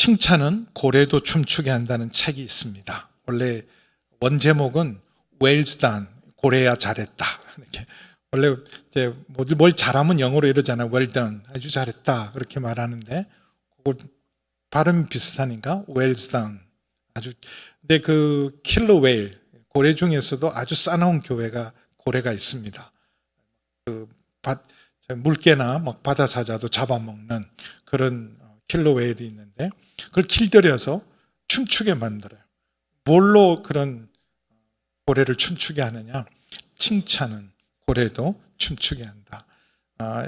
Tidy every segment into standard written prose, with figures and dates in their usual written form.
칭찬은 고래도 춤추게 한다는 책이 있습니다. 원래 원제목은 Well done, 고래야 잘했다. 이렇게. 원래 이제 뭘 잘하면 영어로 이러잖아요. Well done, 아주 잘했다 그렇게 말하는데 그걸 발음이 비슷하니까 Well done. 아주. 근데 그 킬러 웨일, 고래 중에서도 아주 싸나운 고래가 있습니다. 그 물개나 막 바다 사자도 잡아먹는 그런 킬러 웨일이 있는데 그걸 길들여서 춤추게 만들어요. 뭘로 그런 고래를 춤추게 하느냐? 칭찬은 고래도 춤추게 한다.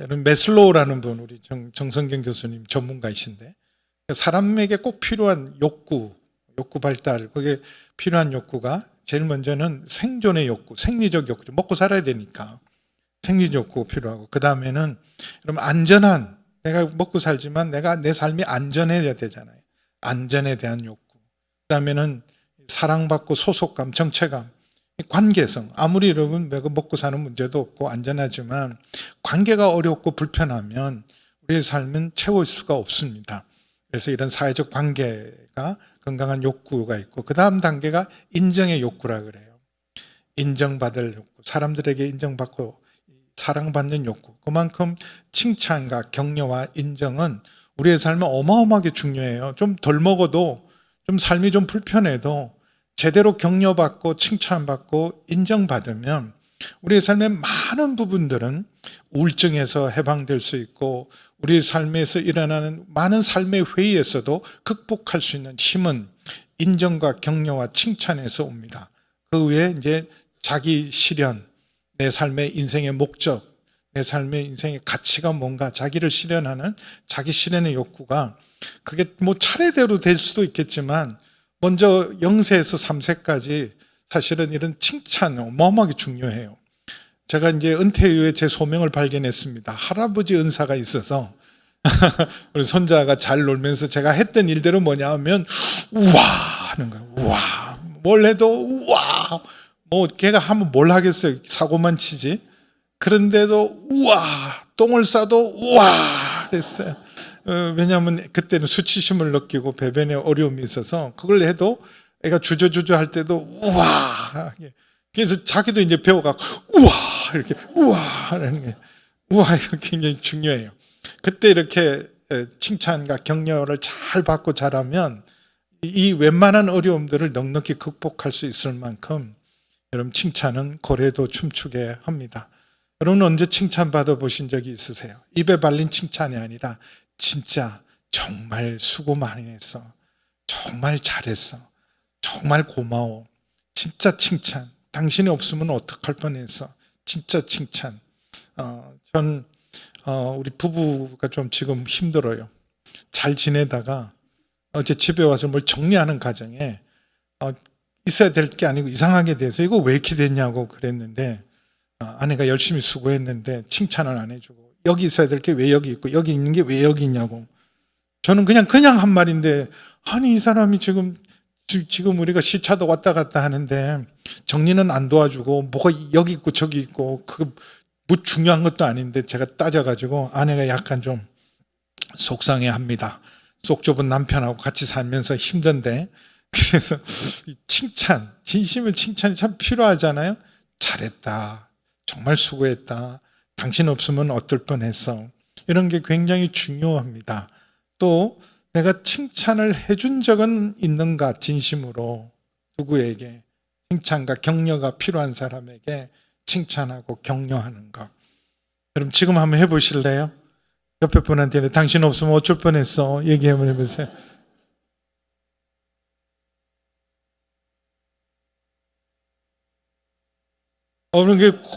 이런 메슬로우라는 분, 우리 정성경 교수님 전문가이신데 사람에게 꼭 필요한 욕구 발달, 그게 필요한 욕구가 제일 먼저는 생존의 욕구, 생리적 욕구, 먹고 살아야 되니까 생리적 욕구가 필요하고, 그 다음에는 그럼 안전한, 내가 먹고 살지만 내 삶이 안전해야 되잖아요. 안전에 대한 욕구. 그 다음에는 사랑받고 소속감, 정체감, 관계성. 아무리 여러분 먹고 사는 문제도 없고 안전하지만 관계가 어렵고 불편하면 우리의 삶은 채울 수가 없습니다. 그래서 이런 사회적 관계가 건강한 욕구가 있고, 그 다음 단계가 인정의 욕구라 그래요. 인정받을 욕구, 사람들에게 인정받고 사랑받는 욕구. 그만큼 칭찬과 격려와 인정은 우리의 삶에 어마어마하게 중요해요. 좀 덜 먹어도, 좀 삶이 좀 불편해도 제대로 격려받고 칭찬받고 인정받으면 우리의 삶의 많은 부분들은 우울증에서 해방될 수 있고, 우리 삶에서 일어나는 많은 삶의 회의에서도 극복할 수 있는 힘은 인정과 격려와 칭찬에서 옵니다. 그 외에 이제 자기 실현, 내 삶의 인생의 목적, 내 삶의 인생의 가치가 뭔가, 자기를 실현하는 자기 실현의 욕구가, 그게 뭐 차례대로 될 수도 있겠지만 먼저 0세에서 3세까지 사실은 이런 칭찬 어마어마하게 중요해요. 제가 이제 은퇴 이후에 제 소명을 발견했습니다. 할아버지 은사가 있어서 우리 손자가 잘 놀면서 제가 했던 일들은 뭐냐 하면 우와 하는 거예요. 우와. 뭘 해도 우와. 뭐 걔가 하면 뭘 하겠어요. 사고만 치지. 그런데도 우와. 똥을 싸도 우와 그랬어요. 왜냐하면 그때는 수치심을 느끼고 배변에 어려움이 있어서 그걸 해도 애가 주저주저 할 때도 우와. 그래서 자기도 이제 배워가고 우와 이렇게 우와 하는 게, 우와 이거 굉장히 중요해요. 그때 이렇게 칭찬과 격려를 잘 받고 자라면 이 웬만한 어려움들을 넉넉히 극복할 수 있을 만큼 여러분 칭찬은 고래도 춤추게 합니다. 여러분 언제 칭찬 받아보신 적이 있으세요? 입에 발린 칭찬이 아니라 진짜 정말 수고 많이 했어, 정말 잘했어, 정말 고마워, 진짜 칭찬, 당신이 없으면 어떡할 뻔했어, 진짜 칭찬. 우리 부부가 좀 지금 힘들어요. 잘 지내다가 어제 집에 와서 뭘 정리하는 과정에 있어야 될 게 아니고 이상하게 돼서 이거 왜 이렇게 됐냐고 그랬는데 아내가 열심히 수고했는데 칭찬을 안 해주고, 여기 있어야 될 게 왜 여기 있고 여기 있는 게 왜 여기 있냐고. 저는 그냥 한 말인데, 아니 이 사람이 지금 우리가 시차도 왔다 갔다 하는데 정리는 안 도와주고 뭐가 여기 있고 저기 있고 그 뭐 중요한 것도 아닌데, 제가 따져가지고 아내가 약간 좀 속상해합니다. 속 좁은 남편하고 같이 살면서 힘든데. 그래서 칭찬, 진심의 칭찬이 참 필요하잖아요. 잘했다, 정말 수고했다, 당신 없으면 어떨 뻔했어, 이런 게 굉장히 중요합니다. 또 내가 칭찬을 해준 적은 있는가, 진심으로 누구에게 칭찬과 격려가 필요한 사람에게 칭찬하고 격려하는 것. 그럼 지금 한번 해보실래요? 옆에 분한테 당신 없으면 어쩔 뻔했어 얘기 한번 해보세요.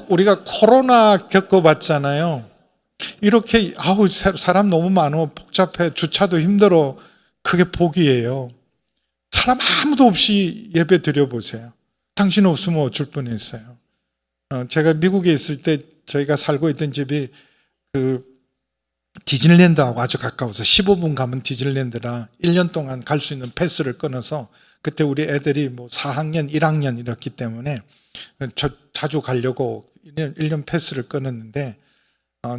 우리가 코로나 겪어봤잖아요. 이렇게 사람 너무 많아, 복잡해, 주차도 힘들어. 그게 복이에요. 사람 아무도 없이 예배 드려보세요. 당신 없으면 어쩔 뻔했어요. 제가 미국에 있을 때 저희가 살고 있던 집이 그 디즈니랜드하고 아주 가까워서 15분 가면 디즈니랜드라 1년 동안 갈 수 있는 패스를 끊어서, 그때 우리 애들이 뭐 4학년, 1학년 이랬기 때문에 자주 가려고 1년 패스를 끊었는데,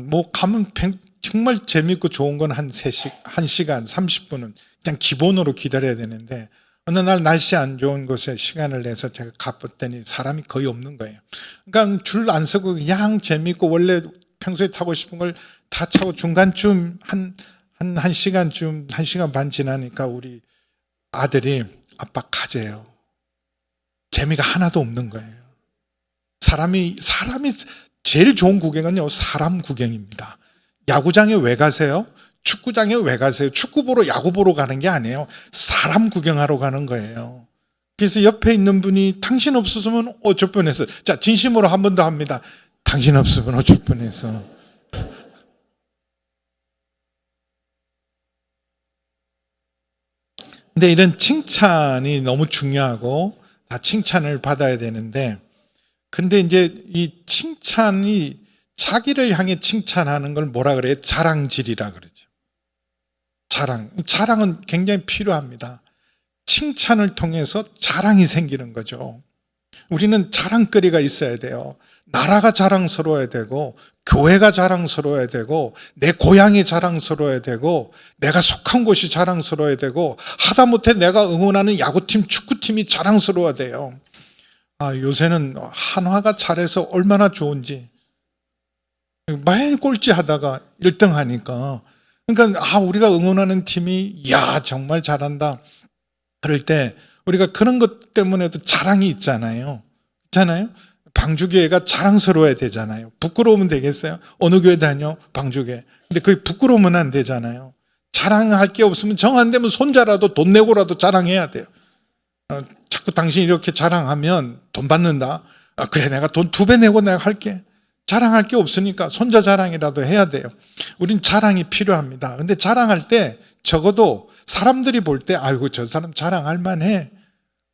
뭐 가면 정말 재밌고 좋은 건 한 1시간 30분은 그냥 기본으로 기다려야 되는데 어느 날 날씨 안 좋은 곳에 시간을 내서 제가 가봤더니 사람이 거의 없는 거예요. 그러니까 줄 안 서고 그냥 재밌고 원래 평소에 타고 싶은 걸 다 차고 중간쯤 한 1시간쯤 1시간 반 지나니까 우리 아들이 아빠 가재요. 재미가 하나도 없는 거예요. 사람이 제일 좋은 구경은요, 사람 구경입니다. 야구장에 왜 가세요? 축구장에 왜 가세요? 축구 보러 야구 보러 가는 게 아니에요. 사람 구경하러 가는 거예요. 그래서 옆에 있는 분이 당신 없었으면 어쩔 뻔했어. 자, 진심으로 한 번 더 합니다. 당신 없으면 어쩔 뻔했어. 근데 이런 칭찬이 너무 중요하고 다 칭찬을 받아야 되는데, 근데 이제 이 칭찬이 자기를 향해 칭찬하는 걸 뭐라 그래요? 자랑질이라 그러죠. 자랑은 굉장히 필요합니다. 칭찬을 통해서 자랑이 생기는 거죠. 우리는 자랑거리가 있어야 돼요. 나라가 자랑스러워야 되고, 교회가 자랑스러워야 되고, 내 고향이 자랑스러워야 되고, 내가 속한 곳이 자랑스러워야 되고, 하다못해 내가 응원하는 야구팀, 축구팀이 자랑스러워야 돼요. 요새는 한화가 잘해서 얼마나 좋은지. 매일 꼴찌 하다가 1등 하니까. 그러니까, 우리가 응원하는 팀이, 정말 잘한다. 그럴 때, 우리가 그런 것 때문에도 자랑이 있잖아요. 방주교회가 자랑스러워야 되잖아요. 부끄러우면 되겠어요? 어느 교회 다녀? 방주교회. 근데 그게 부끄러우면 안 되잖아요. 자랑할 게 없으면 정 안 되면 손자라도 돈 내고라도 자랑해야 돼요. 자꾸 당신이 이렇게 자랑하면 돈 받는다. 그래, 내가 돈 2배 내고 내가 할게. 자랑할 게 없으니까 손자 자랑이라도 해야 돼요. 우린 자랑이 필요합니다. 근데 자랑할 때 적어도 사람들이 볼 때 아이고 저 사람 자랑할 만해.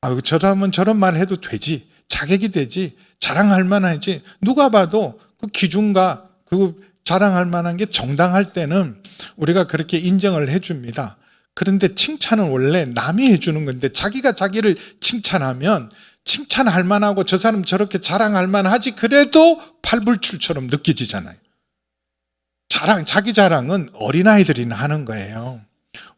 아이고 저 사람은 저런 말 해도 되지. 자격이 되지. 자랑할 만하지. 누가 봐도 그 기준과 그 자랑할 만한 게 정당할 때는 우리가 그렇게 인정을 해줍니다. 그런데 칭찬은 원래 남이 해주는 건데 자기가 자기를 칭찬하면 칭찬할 만하고 저 사람 저렇게 자랑할 만하지 그래도 팔불출처럼 느껴지잖아요. 자기 자랑은 어린아이들이나 하는 거예요.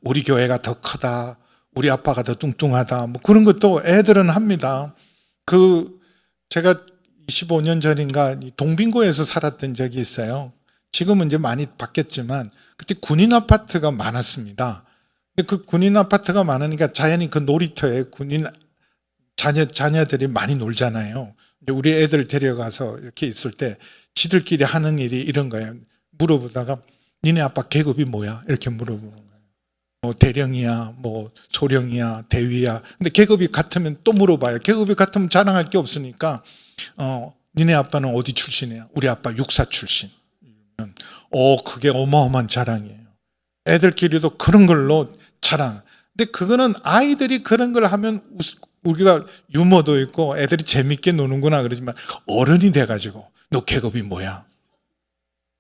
우리 교회가 더 크다. 우리 아빠가 더 뚱뚱하다. 뭐 그런 것도 애들은 합니다. 제가 25년 전인가 동빙고에서 살았던 적이 있어요. 지금은 이제 많이 바뀌었지만 그때 군인 아파트가 많았습니다. 그 군인 아파트가 많으니까 자연히 그 놀이터에 군인 자녀들이 많이 놀잖아요. 우리 애들 데려가서 이렇게 있을 때 지들끼리 하는 일이 이런 거예요. 물어보다가 니네 아빠 계급이 뭐야? 이렇게 물어보는 거예요. 뭐 대령이야, 뭐 소령이야, 대위야. 근데 계급이 같으면 또 물어봐요. 계급이 같으면 자랑할 게 없으니까 니네 아빠는 어디 출신이야? 우리 아빠 육사 출신. 그게 어마어마한 자랑이에요. 애들끼리도 그런 걸로 자랑. 근데 그거는 아이들이 그런 걸 하면 우리가 유머도 있고 애들이 재밌게 노는구나 그러지만 어른이 돼가지고 너 계급이 뭐야?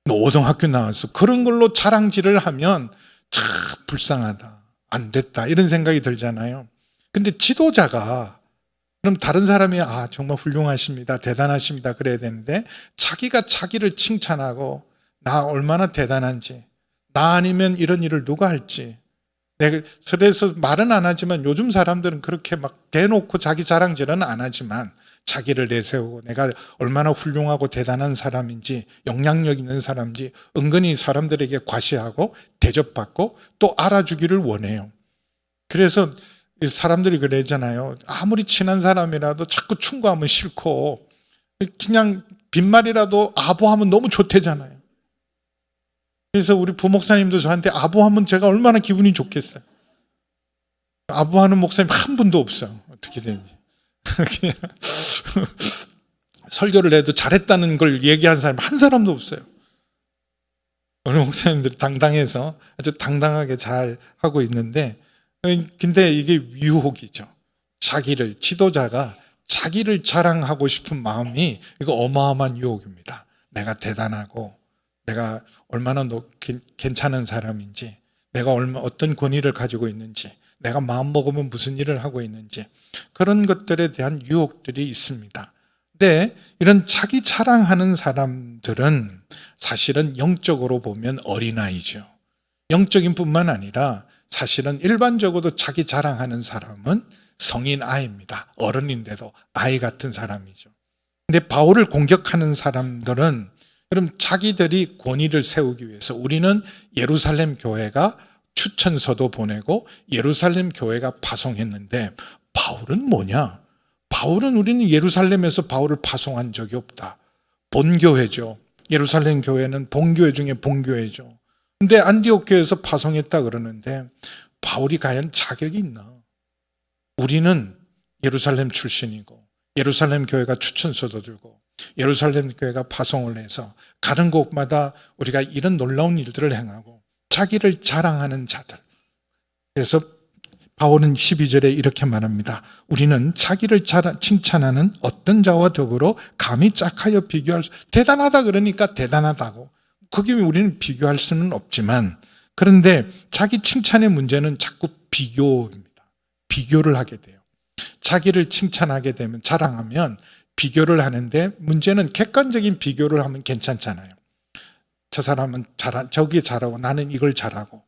너 고등학교 나왔어? 그런 걸로 자랑질을 하면 참 불쌍하다. 안 됐다. 이런 생각이 들잖아요. 근데 지도자가 그럼 다른 사람이 정말 훌륭하십니다. 대단하십니다. 그래야 되는데 자기가 자기를 칭찬하고 나 얼마나 대단한지 나 아니면 이런 일을 누가 할지 그래서 말은 안 하지만 요즘 사람들은 그렇게 막 대놓고 자기 자랑질은 안 하지만 자기를 내세우고 내가 얼마나 훌륭하고 대단한 사람인지 영향력 있는 사람인지 은근히 사람들에게 과시하고 대접받고 또 알아주기를 원해요. 그래서 사람들이 그러잖아요. 아무리 친한 사람이라도 자꾸 충고하면 싫고 그냥 빈말이라도 아부하면 너무 좋대잖아요. 그래서 우리 부목사님도 저한테 아부하면 제가 얼마나 기분이 좋겠어요. 아부하는 목사님 한 분도 없어요. 어떻게 되는지. 설교를 해도 잘했다는 걸 얘기하는 사람 한 사람도 없어요. 우리 목사님들이 당당해서 아주 당당하게 잘 하고 있는데 근데 이게 유혹이죠. 지도자가 자기를 자랑하고 싶은 마음이 이거 어마어마한 유혹입니다. 내가 대단하고 내가 얼마나 괜찮은 사람인지 내가 어떤 권위를 가지고 있는지 내가 마음 먹으면 무슨 일을 하고 있는지 그런 것들에 대한 유혹들이 있습니다. 근데 이런 자기 자랑하는 사람들은 사실은 영적으로 보면 어린아이죠. 영적인 뿐만 아니라 사실은 일반적으로 자기 자랑하는 사람은 성인 아이입니다. 어른인데도 아이 같은 사람이죠. 근데 바울을 공격하는 사람들은 그럼 자기들이 권위를 세우기 위해서 우리는 예루살렘 교회가 추천서도 보내고 예루살렘 교회가 파송했는데 바울은 뭐냐? 바울은 우리는 예루살렘에서 바울을 파송한 적이 없다. 본교회죠. 예루살렘 교회는 본교회 중에 본교회죠. 근데 안디옥 교회에서 파송했다 그러는데 바울이 과연 자격이 있나? 우리는 예루살렘 출신이고 예루살렘 교회가 추천서도 들고 예루살렘 교회가 파송을 해서 가는 곳마다 우리가 이런 놀라운 일들을 행하고 자기를 자랑하는 자들. 그래서 바울은 12절에 이렇게 말합니다. 우리는 자기를 칭찬하는 어떤 자와 더불어 감히 짝하여 비교할 대단하다 그러니까 대단하다고. 거기에 우리는 비교할 수는 없지만 그런데 자기 칭찬의 문제는 자꾸 비교입니다. 비교를 하게 돼요. 자기를 칭찬하게 되면 자랑하면 비교를 하는데 문제는 객관적인 비교를 하면 괜찮잖아요. 저 사람은 저기 잘하고 나는 이걸 잘하고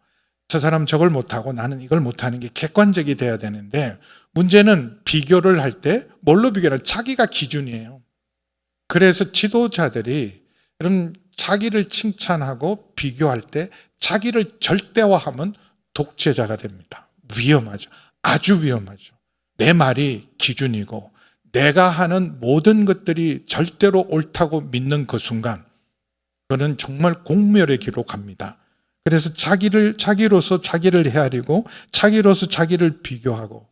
저 사람 저걸 못하고 나는 이걸 못하는 게 객관적이 돼야 되는데 문제는 비교를 할 때 뭘로 비교하냐? 자기가 기준이에요. 그래서 지도자들이 여러분 자기를 칭찬하고 비교할 때 자기를 절대화하면 독재자가 됩니다. 위험하죠. 아주 위험하죠. 내 말이 기준이고 내가 하는 모든 것들이 절대로 옳다고 믿는 그 순간 그는 정말 공멸의 길로 갑니다. 그래서 자기로서 자기를 헤아리고 자기로서 자기를 비교하고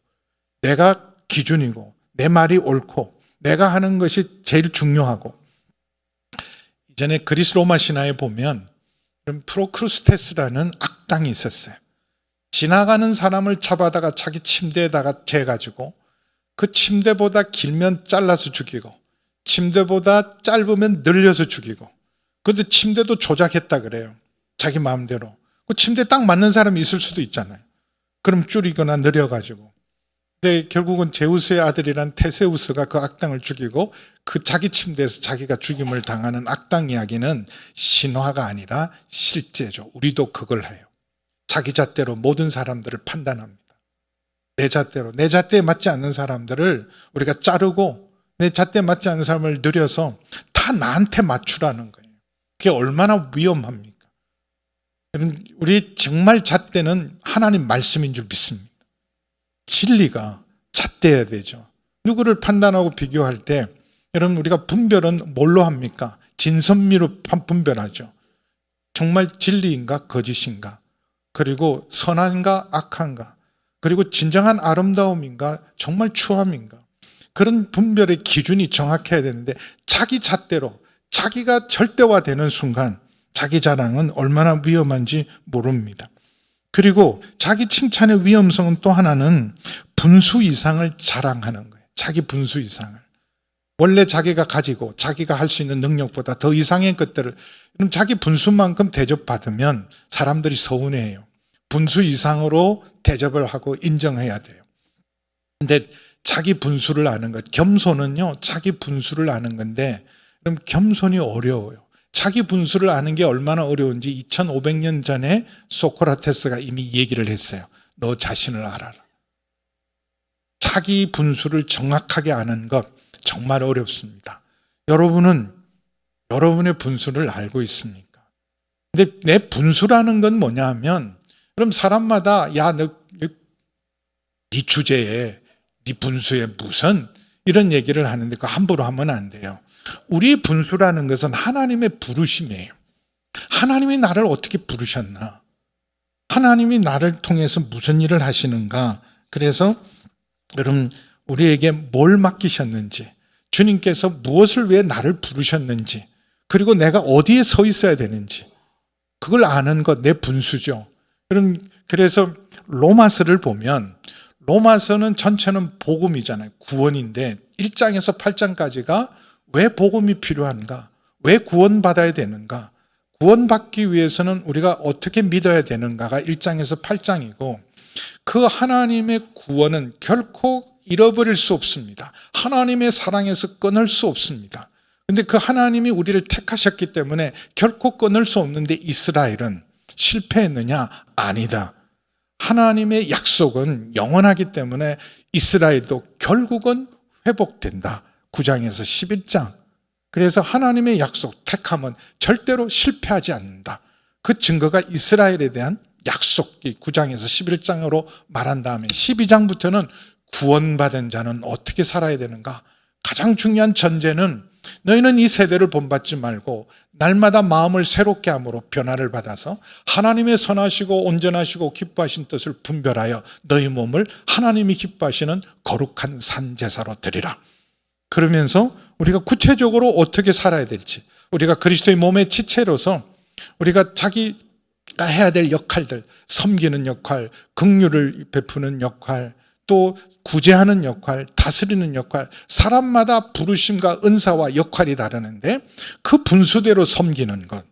내가 기준이고 내 말이 옳고 내가 하는 것이 제일 중요하고 이전에 그리스 로마 신화에 보면 프로크루스테스라는 악당이 있었어요. 지나가는 사람을 잡아다가 자기 침대에다가 재가지고 그 침대보다 길면 잘라서 죽이고 침대보다 짧으면 늘려서 죽이고 그런데 침대도 조작했다 그래요. 자기 마음대로. 그 침대에 딱 맞는 사람이 있을 수도 있잖아요. 그럼 줄이거나 늘려가지고. 근데 결국은 제우스의 아들이란 테세우스가 그 악당을 죽이고 그 자기 침대에서 자기가 죽임을 당하는 악당 이야기는 신화가 아니라 실제죠. 우리도 그걸 해요. 자기 잣대로 모든 사람들을 판단합니다. 내 잣대에 맞지 않는 사람들을 우리가 자르고 내 잣대에 맞지 않는 사람을 늘려서 다 나한테 맞추라는 거예요. 그게 얼마나 위험합니까? 우리 정말 잣대는 하나님 말씀인 줄 믿습니다. 진리가 잣대여야 되죠. 누구를 판단하고 비교할 때 여러분 우리가 분별은 뭘로 합니까? 진선미로 분별하죠. 정말 진리인가 거짓인가? 그리고 선한가 악한가? 그리고 진정한 아름다움인가 정말 추함인가? 그런 분별의 기준이 정확해야 되는데 자기 잣대로 자기가 절대화되는 순간 자기 자랑은 얼마나 위험한지 모릅니다. 그리고 자기 칭찬의 위험성은 또 하나는 분수 이상을 자랑하는 거예요. 자기 분수 이상을. 원래 자기가 가지고 자기가 할 수 있는 능력보다 더 이상의 것들을 그럼 자기 분수만큼 대접받으면 사람들이 서운해해요. 분수 이상으로 대접을 하고 인정해야 돼요. 근데 자기 분수를 아는 것, 겸손은요 자기 분수를 아는 건데 그럼 겸손이 어려워요. 자기 분수를 아는 게 얼마나 어려운지 2500년 전에 소크라테스가 이미 얘기를 했어요. 너 자신을 알아라. 자기 분수를 정확하게 아는 것 정말 어렵습니다. 여러분은 여러분의 분수를 알고 있습니까? 근데 내 분수라는 건 뭐냐 하면 그럼 사람마다 야, 너 네 주제에 네 분수에 무슨 이런 얘기를 하는데 그거 함부로 하면 안 돼요. 우리 분수라는 것은 하나님의 부르심이에요. 하나님이 나를 어떻게 부르셨나? 하나님이 나를 통해서 무슨 일을 하시는가? 그래서 여러분 우리에게 뭘 맡기셨는지 주님께서 무엇을 위해 나를 부르셨는지 그리고 내가 어디에 서 있어야 되는지 그걸 아는 것 내 분수죠. 그래서 로마서를 보면 로마서는 전체는 복음이잖아요. 구원인데 1장에서 8장까지가 왜 복음이 필요한가? 왜 구원받아야 되는가? 구원받기 위해서는 우리가 어떻게 믿어야 되는가가 1장에서 8장이고 그 하나님의 구원은 결코 잃어버릴 수 없습니다. 하나님의 사랑에서 끊을 수 없습니다. 근데 그 하나님이 우리를 택하셨기 때문에 결코 끊을 수 없는데 이스라엘은 실패했느냐? 아니다. 하나님의 약속은 영원하기 때문에 이스라엘도 결국은 회복된다. 9장에서 11장. 그래서 하나님의 약속, 택함은 절대로 실패하지 않는다. 그 증거가 이스라엘에 대한 약속이 9장에서 11장으로 말한 다음에 12장부터는 구원받은 자는 어떻게 살아야 되는가? 가장 중요한 전제는 너희는 이 세대를 본받지 말고 날마다 마음을 새롭게 함으로 변화를 받아서 하나님의 선하시고 온전하시고 기뻐하신 뜻을 분별하여 너희 몸을 하나님이 기뻐하시는 거룩한 산제사로 드리라. 그러면서 우리가 구체적으로 어떻게 살아야 될지, 우리가 그리스도의 몸의 지체로서 우리가 자기가 해야 될 역할들, 섬기는 역할, 긍휼을 베푸는 역할, 또 구제하는 역할, 다스리는 역할, 사람마다 부르심과 은사와 역할이 다르는데 그 분수대로 섬기는 것,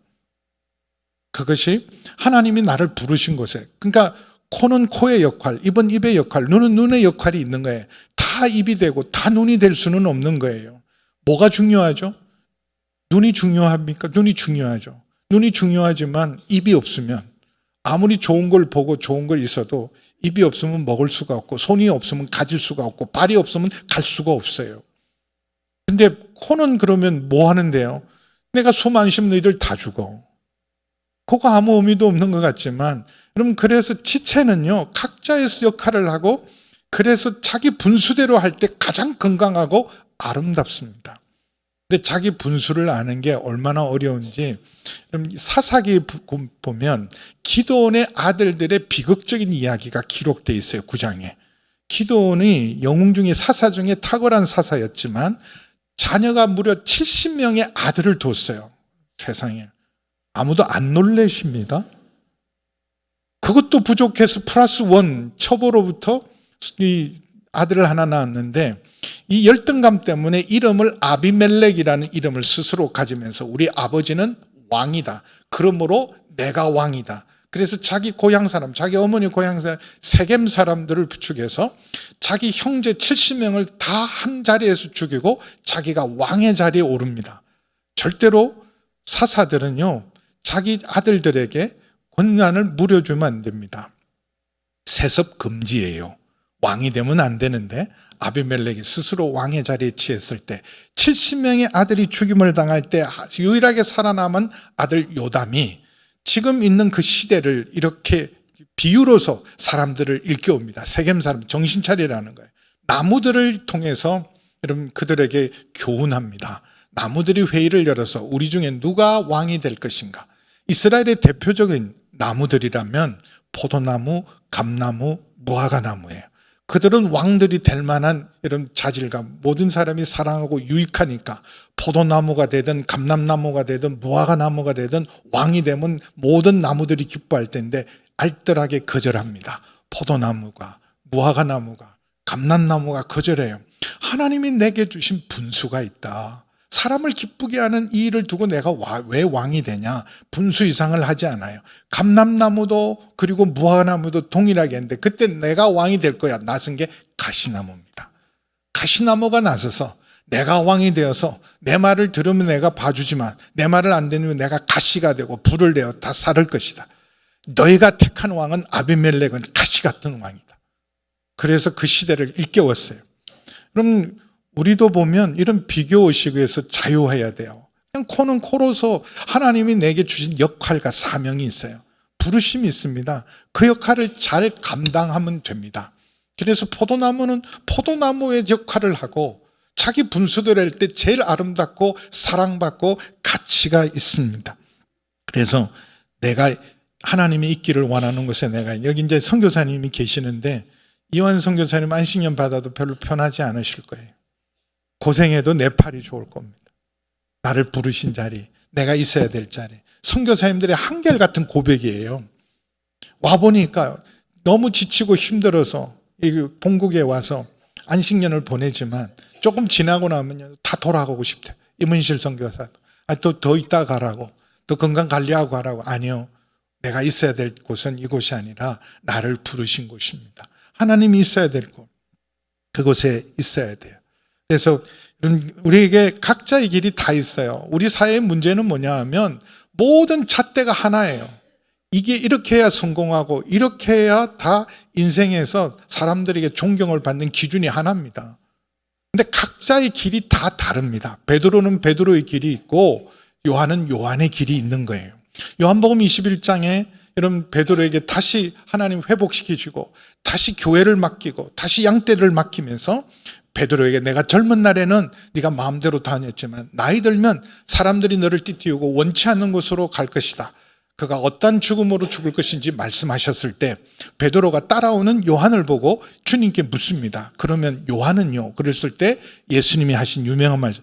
그것이 하나님이 나를 부르신 곳에, 그러니까 코는 코의 역할, 입은 입의 역할, 눈은 눈의 역할이 있는 거예요. 다 입이 되고 다 눈이 될 수는 없는 거예요. 뭐가 중요하죠? 눈이 중요합니까? 눈이 중요하죠. 눈이 중요하지만 입이 없으면 아무리 좋은 걸 보고 좋은 걸 있어도 입이 없으면 먹을 수가 없고, 손이 없으면 가질 수가 없고, 발이 없으면 갈 수가 없어요. 근데 코는 그러면 뭐 하는데요? 내가 숨 안 쉬면 너희들 다 죽어. 코가 아무 의미도 없는 것 같지만, 여러분, 그래서 지체는요, 각자의 역할을 하고, 그래서 자기 분수대로 할 때 가장 건강하고 아름답습니다. 근데 자기 분수를 아는 게 얼마나 어려운지, 사사기 보면 기드온의 아들들의 비극적인 이야기가 기록되어 있어요. 9장에. 기드온이 영웅 중에 사사 중에 탁월한 사사였지만 자녀가 무려 70명의 아들을 뒀어요. 세상에. 아무도 안 놀라십니다. 그것도 부족해서 플러스 원 첩으로부터 이 아들을 하나 낳았는데, 이 열등감 때문에 이름을 아비멜렉이라는 이름을 스스로 가지면서 우리 아버지는 왕이다. 그러므로 내가 왕이다. 그래서 자기 고향 사람, 자기 어머니 고향 사람, 세겜 사람들을 부축해서 자기 형제 70명을 다 한 자리에서 죽이고 자기가 왕의 자리에 오릅니다. 절대로 사사들은요, 자기 아들들에게 권한을 물려주면 안 됩니다. 세습 금지예요. 왕이 되면 안 되는데 아비멜렉이 스스로 왕의 자리에 취했을 때 70명의 아들이 죽임을 당할 때 유일하게 살아남은 아들 요담이 지금 있는 그 시대를 이렇게 비유로서 사람들을 일깨웁니다. 세겜 사람 정신 차리라는 거예요. 나무들을 통해서 여러분 그들에게 교훈합니다. 나무들이 회의를 열어서 우리 중에 누가 왕이 될 것인가. 이스라엘의 대표적인 나무들이라면 포도나무, 감나무, 무화과나무예요. 그들은 왕들이 될 만한 이런 자질감, 모든 사람이 사랑하고 유익하니까 포도나무가 되든 감람나무가 되든 무화과나무가 되든 왕이 되면 모든 나무들이 기뻐할 텐데 알뜰하게 거절합니다. 포도나무가, 무화과나무가, 감람나무가 거절해요. 하나님이 내게 주신 분수가 있다. 사람을 기쁘게 하는 이 일을 두고 내가 왜 왕이 되냐? 분수 이상을 하지 않아요. 감람나무도 그리고 무화과나무도 동일하게 했는데 그때 내가 왕이 될 거야. 나선 게 가시나무입니다. 가시나무가 나서서 내가 왕이 되어서 내 말을 들으면 내가 봐주지만 내 말을 안 들으면 내가 가시가 되고 불을 내어 다 살을 것이다. 너희가 택한 왕은 아비멜렉은 가시 같은 왕이다. 그래서 그 시대를 일깨웠어요. 그럼 우리도 보면 이런 비교의식에서 자유해야 돼요. 그냥 코는 코로서 하나님이 내게 주신 역할과 사명이 있어요. 부르심이 있습니다. 그 역할을 잘 감당하면 됩니다. 그래서 포도나무는 포도나무의 역할을 하고 자기 분수대로 할 때 제일 아름답고 사랑받고 가치가 있습니다. 그래서 내가 하나님이 있기를 원하는 곳에 내가, 여기 이제 선교사님이 계시는데 이완 선교사님 안식년 받아도 별로 편하지 않으실 거예요. 고생해도 내 팔이 좋을 겁니다. 나를 부르신 자리, 내가 있어야 될 자리. 선교사님들의 한결같은 고백이에요. 와보니까 너무 지치고 힘들어서 본국에 와서 안식년을 보내지만 조금 지나고 나면 다 돌아가고 싶대. 임은실 선교사도. 또 더 있다 가라고. 더 건강 관리하고 가라고. 아니요. 내가 있어야 될 곳은 이곳이 아니라 나를 부르신 곳입니다. 하나님이 있어야 될 곳. 그곳에 있어야 돼요. 그래서 우리에게 각자의 길이 다 있어요. 우리 사회의 문제는 뭐냐 하면 모든 잣대가 하나예요. 이게 이렇게 해야 성공하고 이렇게 해야 다 인생에서 사람들에게 존경을 받는 기준이 하나입니다. 근데 각자의 길이 다 다릅니다. 베드로는 베드로의 길이 있고 요한은 요한의 길이 있는 거예요. 요한복음 21장에 여러분 베드로에게 다시 하나님 회복시키시고 다시 교회를 맡기고 다시 양떼를 맡기면서 베드로에게 내가 젊은 날에는 네가 마음대로 다녔지만 나이 들면 사람들이 너를 띠띠우고 원치 않는 곳으로 갈 것이다. 그가 어떤 죽음으로 죽을 것인지 말씀하셨을 때 베드로가 따라오는 요한을 보고 주님께 묻습니다. 그러면 요한은요? 그랬을 때 예수님이 하신 유명한 말,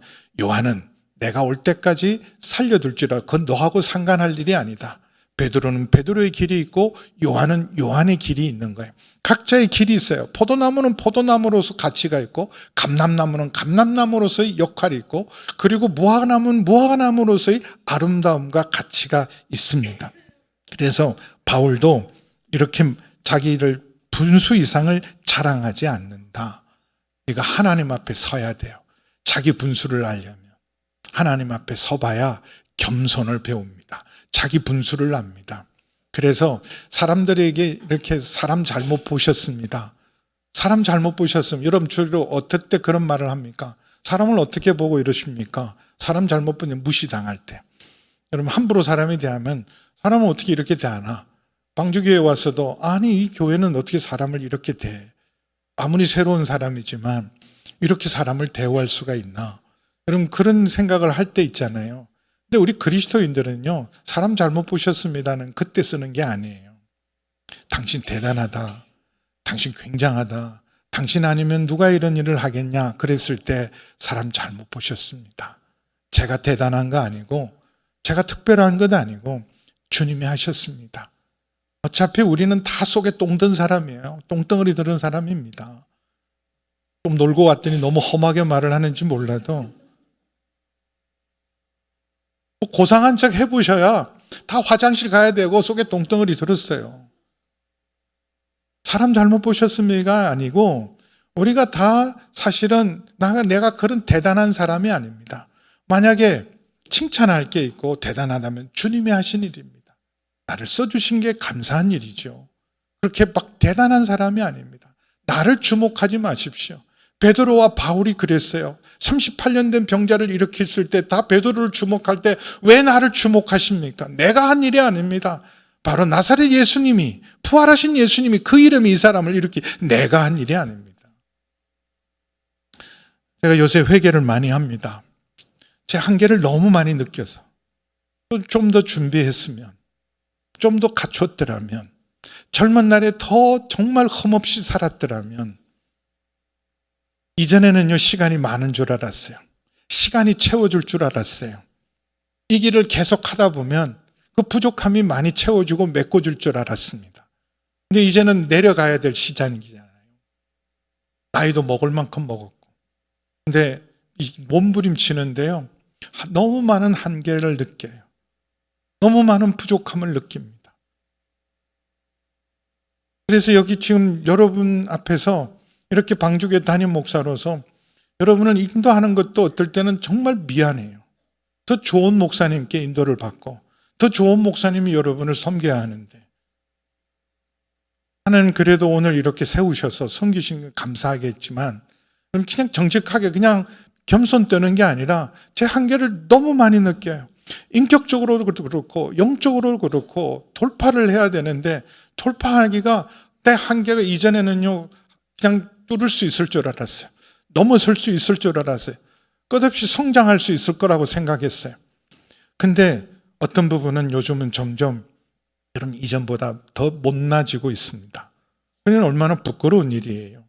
요한은 내가 올 때까지 살려둘지라 그건 너하고 상관할 일이 아니다. 베드로는 베드로의 길이 있고 요한은 요한의 길이 있는 거예요. 각자의 길이 있어요. 포도나무는 포도나무로서 가치가 있고 감람나무는 감람나무로서의 역할이 있고 그리고 무화과나무는 무화과나무로서의 아름다움과 가치가 있습니다. 그래서 바울도 이렇게 자기를 분수 이상을 자랑하지 않는다. 네가 하나님 앞에 서야 돼요. 자기 분수를 알려면 하나님 앞에 서봐야 겸손을 배웁니다. 자기 분수를 압니다. 그래서 사람들에게 이렇게 사람 잘못 보셨습니다. 사람 잘못 보셨으면 여러분 주로 어떨 때 그런 말을 합니까? 사람을 어떻게 보고 이러십니까? 사람 잘못 보면 무시당할 때. 여러분 함부로 사람에 대하면 사람은 어떻게 이렇게 대하나? 방주교회 와서도 아니 이 교회는 어떻게 사람을 이렇게 대해? 아무리 새로운 사람이지만 이렇게 사람을 대우할 수가 있나? 여러분 그런 생각을 할 때 있잖아요. 근데 우리 그리스도인들은요, 사람 잘못 보셨습니다는 그때 쓰는 게 아니에요. 당신 대단하다. 당신 굉장하다. 당신 아니면 누가 이런 일을 하겠냐. 그랬을 때 사람 잘못 보셨습니다. 제가 대단한 거 아니고, 제가 특별한 것 아니고, 주님이 하셨습니다. 어차피 우리는 다 속에 똥 든 사람이에요. 똥덩어리 들은 사람입니다. 좀 놀고 왔더니 너무 험하게 말을 하는지 몰라도, 고상한 척 해보셔야 다 화장실 가야 되고 속에 똥덩어리 들었어요. 사람 잘못 보셨습니까? 아니고 우리가 다 사실은 내가 그런 대단한 사람이 아닙니다. 만약에 칭찬할 게 있고 대단하다면 주님이 하신 일입니다. 나를 써주신 게 감사한 일이죠. 그렇게 막 대단한 사람이 아닙니다. 나를 주목하지 마십시오. 베드로와 바울이 그랬어요. 38년 된 병자를 일으켰을 때 다 베드로를 주목할 때 왜 나를 주목하십니까? 내가 한 일이 아닙니다. 바로 나사렛 예수님이, 부활하신 예수님이 그 이름이 이 사람을 이렇게 내가 한 일이 아닙니다. 제가 요새 회개를 많이 합니다. 제 한계를 너무 많이 느껴서 좀 더 준비했으면, 좀 더 갖췄더라면, 젊은 날에 더 정말 흠없이 살았더라면 이전에는요, 시간이 많은 줄 알았어요. 시간이 채워줄 줄 알았어요. 이 길을 계속 하다 보면 그 부족함이 많이 채워주고 메꿔줄 줄 알았습니다. 근데 이제는 내려가야 될 시간이잖아요. 나이도 먹을 만큼 먹었고. 근데 몸부림치는데요, 너무 많은 한계를 느껴요. 너무 많은 부족함을 느낍니다. 그래서 여기 지금 여러분 앞에서 이렇게 방주교회 담임 목사로서 여러분을 인도하는 것도 어떨 때는 정말 미안해요. 더 좋은 목사님께 인도를 받고 더 좋은 목사님이 여러분을 섬겨야 하는데 하나님 그래도 오늘 이렇게 세우셔서 섬기신 게 감사하겠지만 그냥 정직하게 그냥 겸손 떠는 게 아니라 제 한계를 너무 많이 느껴요. 인격적으로도 그렇고 영적으로도 그렇고 돌파를 해야 되는데 돌파하기가 내 한계가 이전에는요 그냥 뚫을 수 있을 줄 알았어요. 넘어설 수 있을 줄 알았어요. 끝없이 성장할 수 있을 거라고 생각했어요. 근데 어떤 부분은 요즘은 점점 여러분 이전보다 더 못나지고 있습니다. 그건 얼마나 부끄러운 일이에요.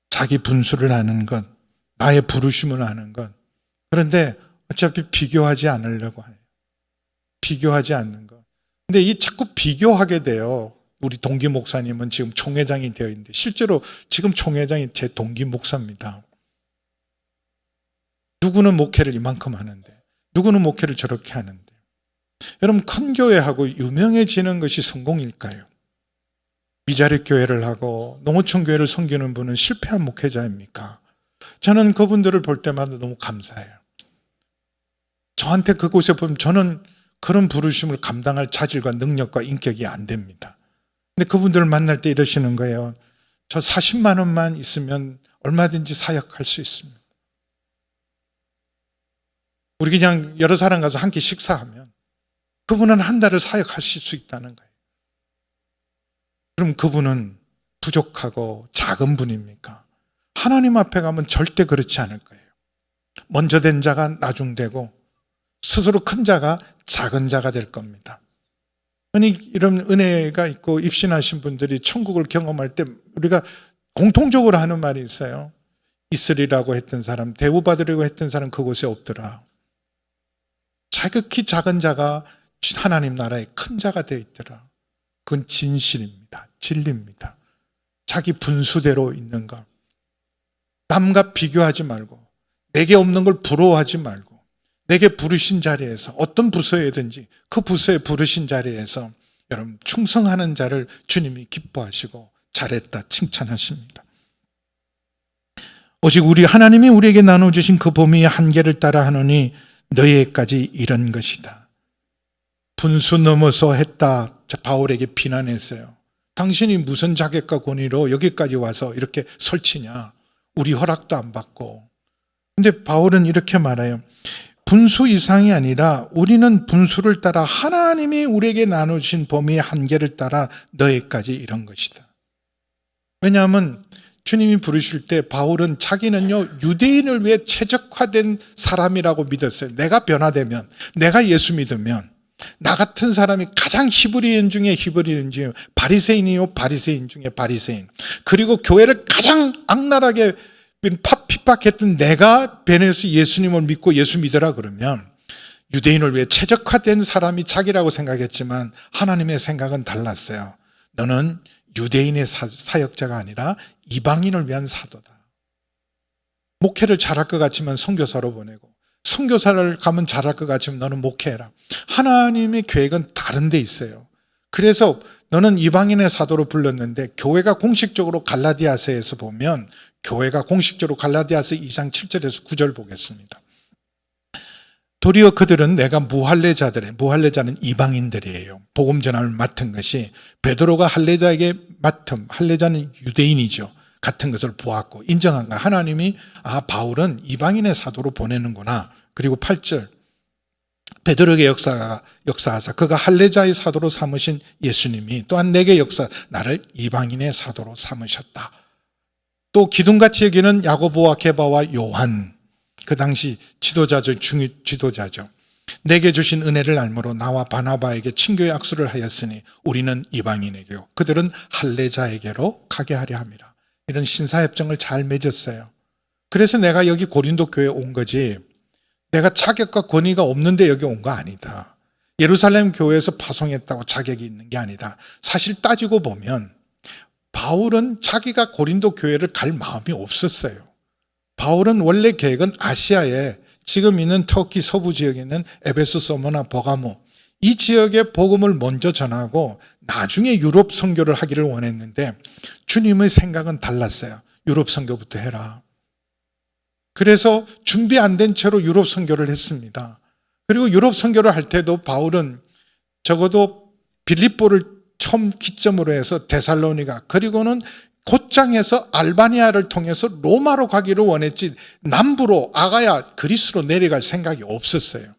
자기 분수를 아는 것, 나의 부르심을 아는 것. 그런데 어차피 비교하지 않으려고 해요. 비교하지 않는 것. 근데 이 자꾸 비교하게 돼요. 우리 동기 목사님은 지금 총회장이 되어 있는데 실제로 지금 총회장이 제 동기 목사입니다. 누구는 목회를 이만큼 하는데 누구는 목회를 저렇게 하는데 여러분 큰 교회하고 유명해지는 것이 성공일까요? 미자립 교회를 하고 농어촌 교회를 섬기는 분은 실패한 목회자입니까? 저는 그분들을 볼 때마다 너무 감사해요. 저한테 그곳에 보면 저는 그런 부르심을 감당할 자질과 능력과 인격이 안 됩니다. 근데 그분들을 만날 때 이러시는 거예요. 저 40만 원만 있으면 얼마든지 사역할 수 있습니다. 우리 그냥 여러 사람 가서 한 끼 식사하면 그분은 한 달을 사역하실 수 있다는 거예요. 그럼 그분은 부족하고 작은 분입니까? 하나님 앞에 가면 절대 그렇지 않을 거예요. 먼저 된 자가 나중되고 스스로 큰 자가 작은 자가 될 겁니다. 아니, 이런 은혜가 있고 입신하신 분들이 천국을 경험할 때 우리가 공통적으로 하는 말이 있어요. 있으리라고 했던 사람, 대우받으려고 했던 사람 그곳에 없더라. 자극히 작은 자가 하나님 나라의 큰 자가 되어 있더라. 그건 진실입니다. 진리입니다. 자기 분수대로 있는 것. 남과 비교하지 말고 내게 없는 걸 부러워하지 말고 내게 부르신 자리에서 어떤 부서에든지 그 부서에 부르신 자리에서 여러분 충성하는 자를 주님이 기뻐하시고 잘했다 칭찬하십니다. 오직 우리 하나님이 우리에게 나눠주신 그 범위의 한계를 따라 하노니 너희에게까지 이런 것이다. 분수 넘어서 했다. 바울에게 비난했어요. 당신이 무슨 자격과 권위로 여기까지 와서 이렇게 설치냐. 우리 허락도 안 받고. 근데 바울은 이렇게 말해요. 분수 이상이 아니라 우리는 분수를 따라 하나님이 우리에게 나누신 범위의 한계를 따라 너희까지 이런 것이다. 왜냐하면 주님이 부르실 때 바울은 자기는요 유대인을 위해 최적화된 사람이라고 믿었어요. 내가 변화되면, 내가 예수 믿으면 나 같은 사람이 가장 히브리인 중에 히브리인 중에 바리새인이요 바리새인 중에 바리새인, 그리고 교회를 가장 악랄하게 핍박했던 내가 변해서 예수님을 믿고 예수 믿으라 그러면 유대인을 위해 최적화된 사람이 자기라고 생각했지만 하나님의 생각은 달랐어요. 너는 유대인의 사역자가 아니라 이방인을 위한 사도다. 목회를 잘할 것 같지만 선교사로 보내고 선교사를 가면 잘할 것 같지만 너는 목회해라. 하나님의 계획은 다른 데 있어요. 그래서 너는 이방인의 사도로 불렀는데 교회가 공식적으로 갈라디아서에서 보면 교회가 공식적으로 갈라디아서 2장 7절에서 9절 보겠습니다. 도리어 그들은 내가 무할례자는 이방인들이에요. 복음 전함을 맡은 것이 베드로가 할례자에게 할례자는 유대인이죠. 같은 것을 보았고 인정한 거야. 하나님이 바울은 이방인의 사도로 보내는구나. 그리고 8절 베드로에게 역사하사 그가 할례자의 사도로 삼으신 예수님이 또한 내게 나를 이방인의 사도로 삼으셨다. 또 기둥같이 여기는 야고보와 게바와 요한, 그 당시 지도자죠. 내게 주신 은혜를 알므로 나와 바나바에게 친교의 악수를 하였으니 우리는 이방인에게요 그들은 할례자에게로 가게 하려 함이라. 이런 신사협정을 잘 맺었어요. 그래서 내가 여기 고린도 교회에 온 거지 내가 자격과 권위가 없는데 여기 온 거 아니다. 예루살렘 교회에서 파송했다고 자격이 있는 게 아니다. 사실 따지고 보면 바울은 자기가 고린도 교회를 갈 마음이 없었어요. 바울은 원래 계획은 아시아에 지금 있는 터키 서부 지역에 있는 에베소, 서머나, 버가모 이 지역에 복음을 먼저 전하고 나중에 유럽 선교를 하기를 원했는데 주님의 생각은 달랐어요. 유럽 선교부터 해라. 그래서 준비 안 된 채로 유럽 선교를 했습니다. 그리고 유럽 선교를 할 때도 바울은 적어도 빌립보를 처음 기점으로 해서 데살로니가 그리고는 곧장에서 알바니아를 통해서 로마로 가기를 원했지 남부로 아가야 그리스로 내려갈 생각이 없었어요.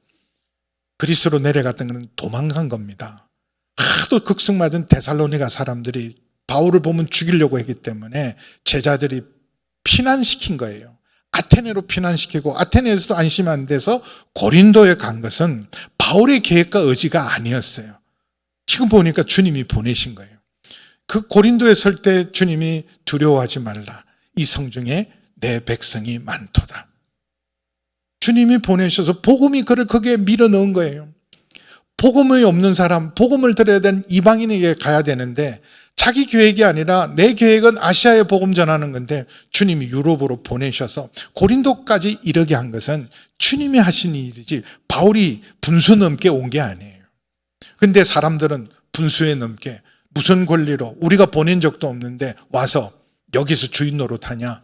그리스로 내려갔던 것은 도망간 겁니다. 하도 극성맞은 데살로니가 사람들이 바울을 보면 죽이려고 했기 때문에 제자들이 피난시킨 거예요. 아테네로 피난시키고 아테네에서도 안심 안 돼서 고린도에 간 것은 바울의 계획과 의지가 아니었어요. 지금 보니까 주님이 보내신 거예요. 그 고린도에 설 때 주님이 두려워하지 말라. 이 성중에 내 백성이 많도다. 주님이 보내셔서 복음이 그를 거기에 밀어넣은 거예요. 복음이 없는 사람, 복음을 들어야 되는 이방인에게 가야 되는데 자기 계획이 아니라 내 계획은 아시아에 복음 전하는 건데 주님이 유럽으로 보내셔서 고린도까지 이르게 한 것은 주님이 하신 일이지 바울이 분수 넘게 온 게 아니에요. 근데 사람들은 분수에 넘게 무슨 권리로? 우리가 보낸 적도 없는데 와서 여기서 주인 노릇하냐?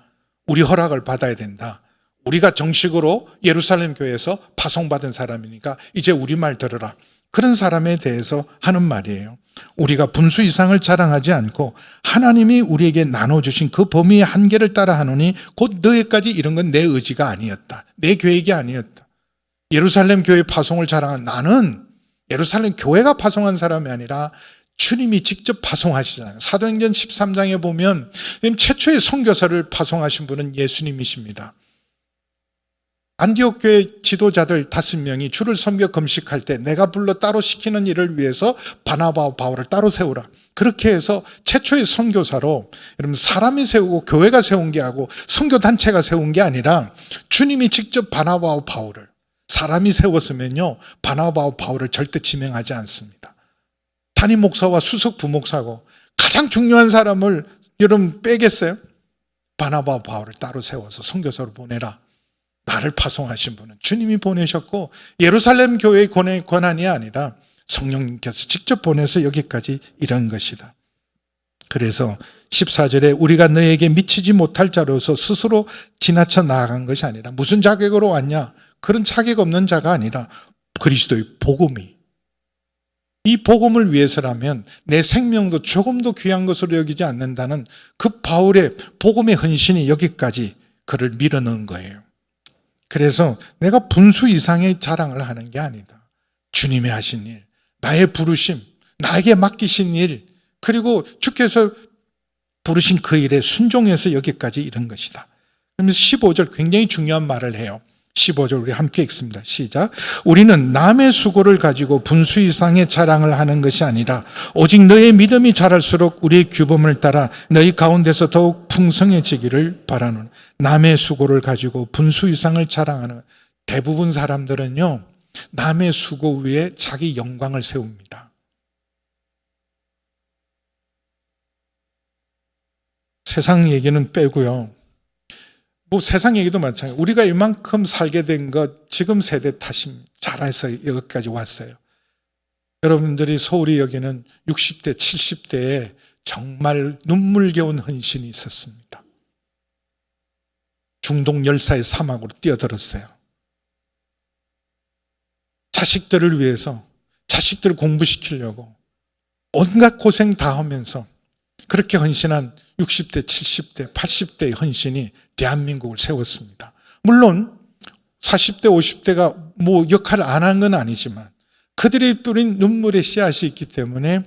우리 허락을 받아야 된다. 우리가 정식으로 예루살렘 교회에서 파송받은 사람이니까 이제 우리 말 들어라. 그런 사람에 대해서 하는 말이에요. 우리가 분수 이상을 자랑하지 않고 하나님이 우리에게 나눠주신 그 범위의 한계를 따라 하노니 곧 너희까지 이런 건 내 의지가 아니었다. 내 계획이 아니었다. 예루살렘 교회 파송을 자랑한 나는 예루살렘 교회가 파송한 사람이 아니라 주님이 직접 파송하시잖아요. 사도행전 13장에 보면 최초의 선교사를 파송하신 분은 예수님이십니다. 안디옥 교회 지도자들 5명이 주를 섬겨 금식할 때 내가 불러 따로 시키는 일을 위해서 바나바와 바울을 따로 세우라. 그렇게 해서 최초의 선교사로 여러분 사람이 세우고 교회가 세운 게 아니고 선교단체가 세운 게 아니라 주님이 직접 바나바와 바울을 사람이 세웠으면요 바나바와 바울을 절대 지명하지 않습니다. 담임 목사와 수석 부목사고 가장 중요한 사람을 여러분 빼겠어요? 바나바와 바울을 따로 세워서 선교사로 보내라. 나를 파송하신 분은 주님이 보내셨고 예루살렘 교회의 권한이 아니라 성령님께서 직접 보내서 여기까지 이런 것이다. 그래서 14절에 우리가 너에게 미치지 못할 자로서 스스로 지나쳐 나아간 것이 아니라 무슨 자격으로 왔냐? 그런 자격 없는 자가 아니라 그리스도의 복음이 이 복음을 위해서라면 내 생명도 조금도 귀한 것으로 여기지 않는다는 그 바울의 복음의 헌신이 여기까지 그를 밀어넣은 거예요. 그래서 내가 분수 이상의 자랑을 하는 게 아니다. 주님이 하신 일, 나의 부르심, 나에게 맡기신 일, 그리고 주께서 부르신 그 일에 순종해서 여기까지 이른 것이다. 그러면서 15절 굉장히 중요한 말을 해요. 15절 우리 함께 읽습니다. 시작. 우리는 남의 수고를 가지고 분수 이상의 자랑을 하는 것이 아니라 오직 너의 믿음이 자랄수록 우리의 규범을 따라 너희 가운데서 더욱 풍성해지기를 바라노니. 남의 수고를 가지고 분수 이상을 자랑하는 대부분 사람들은요 남의 수고 위에 자기 영광을 세웁니다. 세상 얘기는 빼고요. 뭐 세상 얘기도 마찬가지예요. 우리가 이만큼 살게 된 것 지금 세대 탓임 잘해서 여기까지 왔어요. 여러분들이 소홀히 여기는 60대, 70대에 정말 눈물겨운 헌신이 있었습니다. 중동 열사의 사막으로 뛰어들었어요. 자식들을 위해서 자식들을 공부시키려고 온갖 고생 다 하면서 그렇게 헌신한 60대, 70대, 80대의 헌신이 대한민국을 세웠습니다. 물론 40대, 50대가 뭐 역할을 안 한 건 아니지만 그들이 뿌린 눈물의 씨앗이 있기 때문에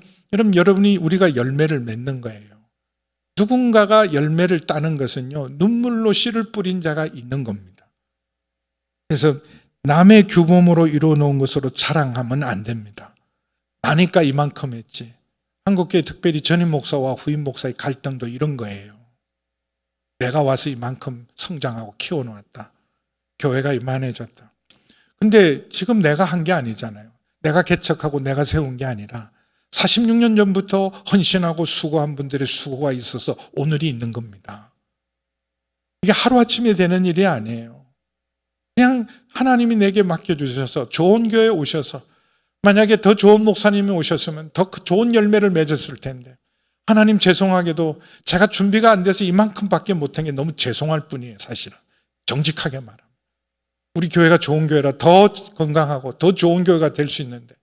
여러분이 우리가 열매를 맺는 거예요. 누군가가 열매를 따는 것은요 눈물로 씨를 뿌린 자가 있는 겁니다. 그래서 남의 규범으로 이루어 놓은 것으로 자랑하면 안 됩니다. 나니까 이만큼 했지. 한국교회 특별히 전임 목사와 후임 목사의 갈등도 이런 거예요. 내가 와서 이만큼 성장하고 키워놓았다. 교회가 이만해졌다. 근데 지금 내가 한 게 아니잖아요. 내가 개척하고 내가 세운 게 아니라 46년 전부터 헌신하고 수고한 분들의 수고가 있어서 오늘이 있는 겁니다. 이게 하루아침에 되는 일이 아니에요. 그냥 하나님이 내게 맡겨주셔서 좋은 교회에 오셔서 만약에 더 좋은 목사님이 오셨으면 더 좋은 열매를 맺었을 텐데 하나님 죄송하게도 제가 준비가 안 돼서 이만큼밖에 못한 게 너무 죄송할 뿐이에요. 사실은 정직하게 말하면 우리 교회가 좋은 교회라 더 건강하고 더 좋은 교회가 될 수 있는데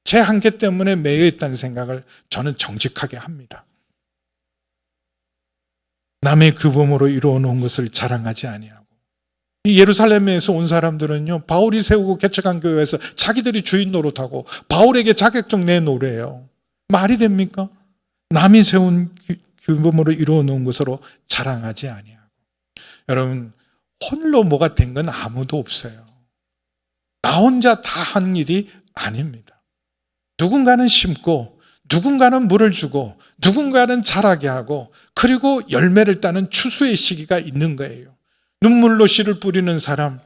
제 한계 때문에 매여 있다는 생각을 저는 정직하게 합니다. 남의 규범으로 이루어 놓은 것을 자랑하지 아니하고 이 예루살렘에서 온 사람들은요 바울이 세우고 개척한 교회에서 자기들이 주인 노릇하고 바울에게 자격증 내놓으래요. 말이 됩니까? 남이 세운 규범으로 이루어 놓은 것으로 자랑하지 아니하고. 여러분 홀로 뭐가 된 건 아무도 없어요. 나 혼자 다 한 일이 아닙니다. 누군가는 심고 누군가는 물을 주고 누군가는 자라게 하고 그리고 열매를 따는 추수의 시기가 있는 거예요. 눈물로 씨를 뿌리는 사람,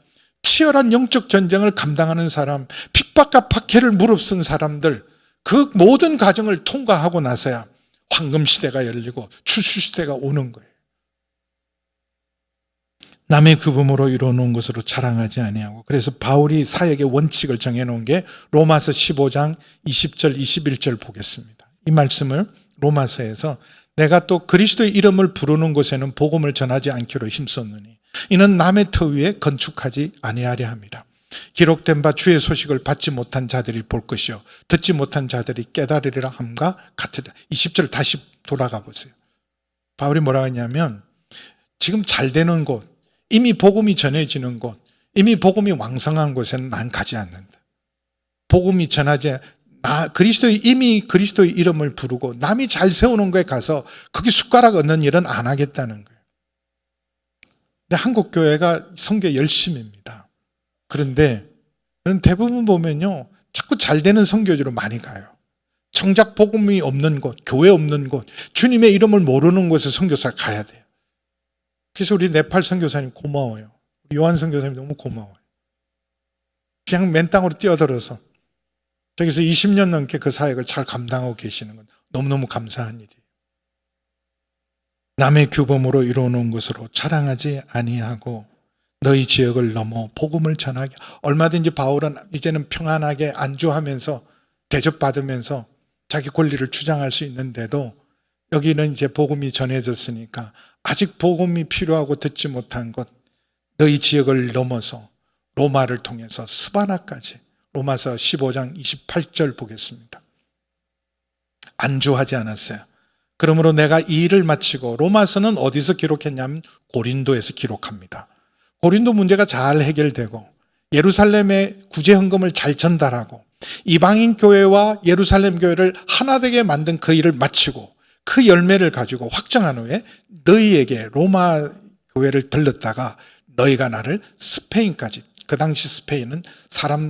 치열한 영적 전쟁을 감당하는 사람, 핍박과 박해를 무릅쓴 사람들, 그 모든 과정을 통과하고 나서야 황금 시대가 열리고 추수 시대가 오는 거예요. 남의 규범으로 이루어놓은 것으로 자랑하지 아니하고. 그래서 바울이 사역의 원칙을 정해놓은 게 로마서 15장 20절 21절 보겠습니다. 이 말씀을 로마서에서 내가 또 그리스도의 이름을 부르는 곳에는 복음을 전하지 않기로 힘썼느니 이는 남의 터 위에 건축하지 아니하려 함이라. 기록된 바 주의 소식을 받지 못한 자들이 볼 것이요 듣지 못한 자들이 깨달으리라 함과 같으리라. 20절 다시 돌아가 보세요. 바울이 뭐라고 했냐면 지금 잘 되는 곳, 이미 복음이 전해지는 곳, 이미 복음이 왕성한 곳에는 난 가지 않는다. 복음이 전하지 이미 그리스도의 이름을 부르고 남이 잘 세우는 거에 가서 거기 숟가락 얹는 일은 안 하겠다는 거예요. 근데 한국 교회가 선교 열심입니다. 그런데 대부분 보면요, 자꾸 잘 되는 선교지로 많이 가요. 정작 복음이 없는 곳, 교회 없는 곳, 주님의 이름을 모르는 곳에 선교사 가야 돼요. 그래서 우리 네팔 선교사님 고마워요. 요한 선교사님 너무 고마워요. 그냥 맨 땅으로 뛰어들어서 저기서 20년 넘게 그 사역을 잘 감당하고 계시는 건 너무너무 감사한 일이에요. 남의 규범으로 이루어놓은 것으로 자랑하지 아니하고 너희 지역을 넘어 복음을 전하게. 얼마든지 바울은 이제는 평안하게 안주하면서 대접받으면서 자기 권리를 주장할 수 있는데도 여기는 이제 복음이 전해졌으니까 아직 복음이 필요하고 듣지 못한 것, 너희 지역을 넘어서 로마를 통해서 스바나까지. 로마서 15장 28절 보겠습니다. 안주하지 않았어요. 그러므로 내가 이 일을 마치고, 로마서는 어디서 기록했냐면 고린도에서 기록합니다. 고린도 문제가 잘 해결되고 예루살렘의 구제 헌금을 잘 전달하고 이방인 교회와 예루살렘 교회를 하나 되게 만든 그 일을 마치고 그 열매를 가지고 확정한 후에 너희에게 로마 교회를 들렀다가 너희가 나를 스페인까지, 그 당시 스페인은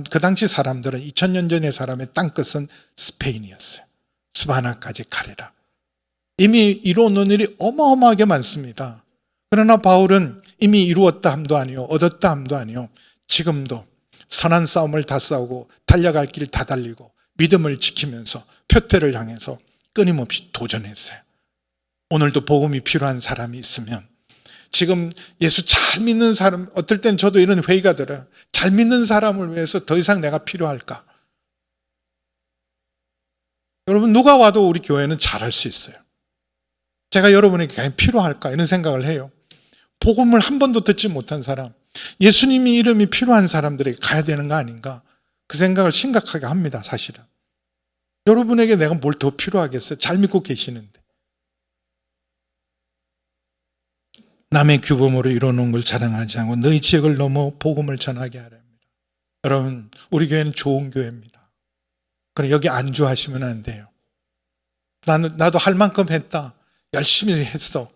그 당시 사람들은 2000년 전의 사람의 땅끝은 스페인이었어요. 스바나까지 가리라. 이미 이루어놓은 일이 어마어마하게 많습니다. 그러나 바울은 이미 이루었다 함도 아니요 얻었다 함도 아니요 지금도 선한 싸움을 다 싸우고 달려갈 길 다 달리고 믿음을 지키면서 표태를 향해서 끊임없이 도전했어요. 오늘도 복음이 필요한 사람이 있으면, 지금 예수 잘 믿는 사람, 어떨 땐 저도 이런 회의가 들어요. 잘 믿는 사람을 위해서 더 이상 내가 필요할까? 여러분, 누가 와도 우리 교회는 잘할 수 있어요. 제가 여러분에게 그냥 필요할까? 이런 생각을 해요. 복음을 한 번도 듣지 못한 사람, 예수님이 이름이 필요한 사람들에게 가야 되는 거 아닌가? 그 생각을 심각하게 합니다, 사실은. 여러분에게 내가 뭘 더 필요하겠어요? 잘 믿고 계시는데. 남의 규범으로 이뤄놓은 걸 자랑하지 않고 너희 지역을 넘어 복음을 전하게 하려 합니다. 여러분, 우리 교회는 좋은 교회입니다. 그럼 여기 안주하시면 안 돼요. 나도 할 만큼 했다. 열심히 했어.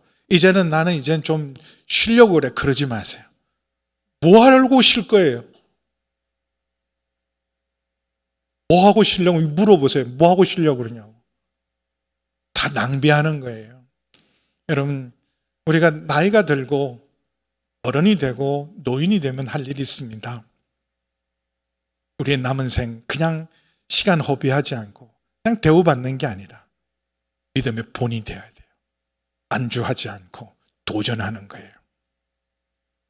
나는 좀 쉬려고 그래. 그러지 마세요. 뭐 하려고 쉴 거예요? 뭐 하고 쉬려고 물어보세요. 뭐 하고 쉬려고 그러냐고. 다 낭비하는 거예요. 여러분, 우리가 나이가 들고 어른이 되고 노인이 되면 할 일이 있습니다. 우리의 남은 생 그냥 시간 허비하지 않고 그냥 대우받는 게 아니라 믿음의 본이 되어야 돼요. 안주하지 않고 도전하는 거예요.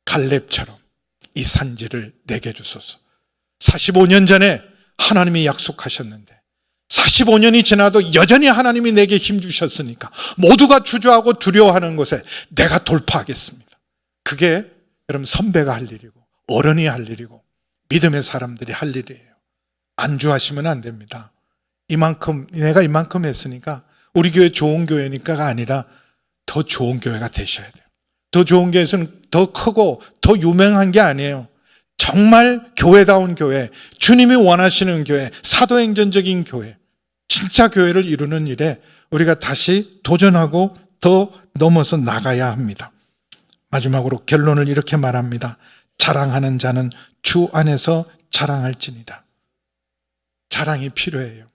갈렙처럼 이 산지를 내게 주소서. 45년 전에 하나님이 약속하셨는데 45년이 지나도 여전히 하나님이 내게 힘 주셨으니까 모두가 주저하고 두려워하는 곳에 내가 돌파하겠습니다. 그게 여러분 선배가 할 일이고 어른이 할 일이고 믿음의 사람들이 할 일이에요. 안주하시면 안 됩니다. 내가 이만큼 했으니까 우리 교회 좋은 교회니까가 아니라 더 좋은 교회가 되셔야 돼요. 더 좋은 교회에서는 더 크고 더 유명한 게 아니에요. 정말 교회다운 교회, 주님이 원하시는 교회, 사도행전적인 교회, 진짜 교회를 이루는 일에 우리가 다시 도전하고 더 넘어서 나가야 합니다. 마지막으로 결론을 이렇게 말합니다. 자랑하는 자는 주 안에서 자랑할지니라. 자랑이 필요해요.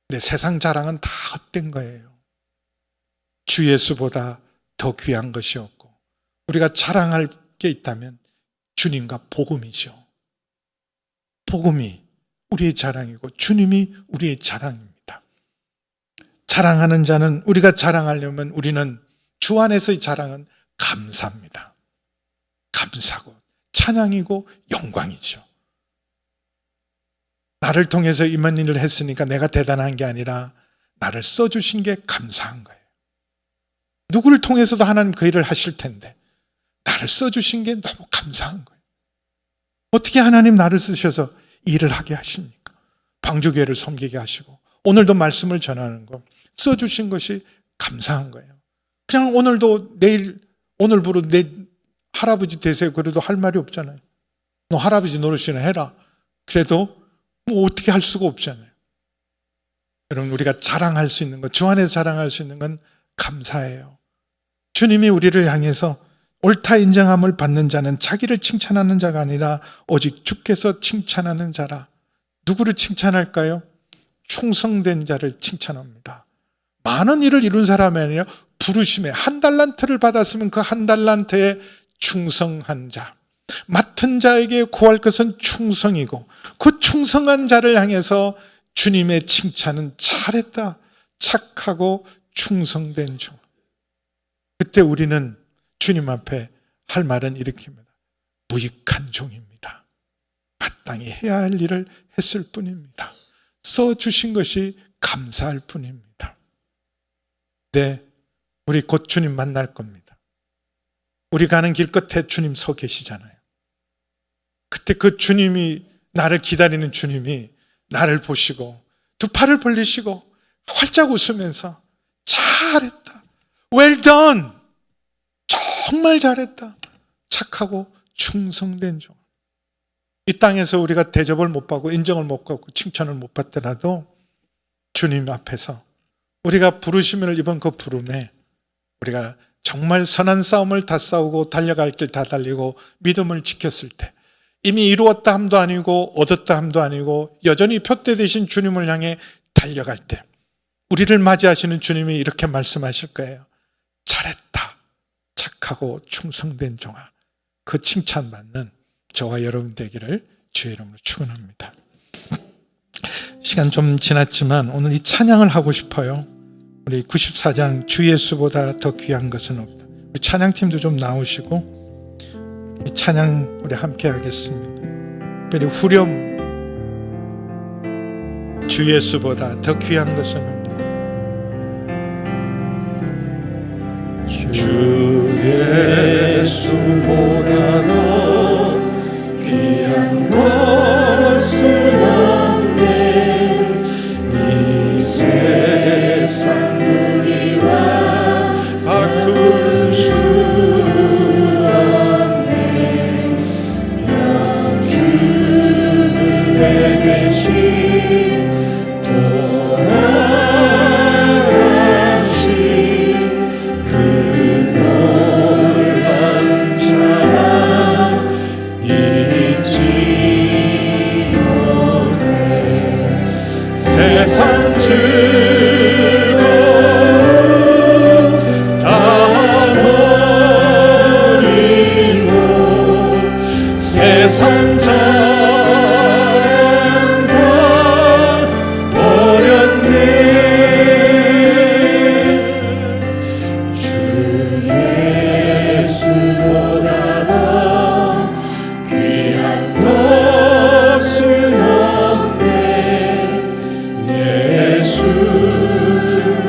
근데 세상 자랑은 다 헛된 거예요. 주 예수보다 더 귀한 것이 없고 우리가 자랑할 게 있다면 주님과 복음이죠. 복음이 우리의 자랑이고 주님이 우리의 자랑입니다. 자랑하는 자는, 우리가 자랑하려면 우리는 주 안에서의 자랑은 감사입니다. 감사고 찬양이고 영광이죠. 나를 통해서 이만 일을 했으니까 내가 대단한 게 아니라 나를 써주신 게 감사한 거예요. 누구를 통해서도 하나님 그 일을 하실 텐데 나를 써주신 게 너무 감사한 거예요. 어떻게 하나님 나를 쓰셔서 일을 하게 하십니까? 방주교회를 섬기게 하시고 오늘도 말씀을 전하는 거 써주신 것이 감사한 거예요. 그냥 오늘도 오늘부로 내일 할아버지 되세요. 그래도 할 말이 없잖아요. 너 할아버지 노릇이나 해라. 그래도 뭐 어떻게 할 수가 없잖아요. 여러분, 우리가 자랑할 수 있는 것, 주 안에서 자랑할 수 있는 건 감사해요. 주님이 우리를 향해서 옳다 인정함을 받는 자는 자기를 칭찬하는 자가 아니라 오직 주께서 칭찬하는 자라. 누구를 칭찬할까요? 충성된 자를 칭찬합니다. 많은 일을 이룬 사람이 아니라 부르심에 1달란트를 받았으면 그 1달란트에 충성한 자, 맡은 자에게 구할 것은 충성이고 그 충성한 자를 향해서 주님의 칭찬은 잘했다, 착하고 충성된 종. 그때 우리는 주님 앞에 할 말은 이렇게입니다. 무익한 종입니다. 마땅히 해야 할 일을 했을 뿐입니다. 써주신 것이 감사할 뿐입니다. 네, 우리 곧 주님 만날 겁니다. 우리 가는 길 끝에 주님 서 계시잖아요. 그때 그 주님이, 나를 기다리는 주님이 나를 보시고 두 팔을 벌리시고 활짝 웃으면서 잘했다, well done, 정말 잘했다, 착하고 충성된 종. 이 땅에서 우리가 대접을 못 받고 인정을 못 받고 칭찬을 못 받더라도 주님 앞에서 우리가 부르심을 입은 그 부름에 우리가 정말 선한 싸움을 다 싸우고 달려갈 길 다 달리고 믿음을 지켰을 때 이미 이루었다 함도 아니고 얻었다 함도 아니고 여전히 표대 되신 주님을 향해 달려갈 때 우리를 맞이하시는 주님이 이렇게 말씀하실 거예요. 잘했다, 착하고 충성된 종아. 그 칭찬받는 저와 여러분 되기를 주의 이름으로 축원합니다. 시간 좀 지났지만 오늘 이 찬양을 하고 싶어요. 우리 94장 주 예수보다 더 귀한 것은 없다. 우리 찬양팀도 좀 나오시고 이 찬양 우리 함께 하겠습니다. 특별히 후렴 주 예수보다 더 귀한 것은 없다. 주 예수보다 더 귀한 것은 없네. 이 세상 누리와 바꿀 수 없네. 영주를 내게신 세상 즐거움 다 버리고 세상 자랑 다 버렸네. 주 예수보다 더 귀한 것은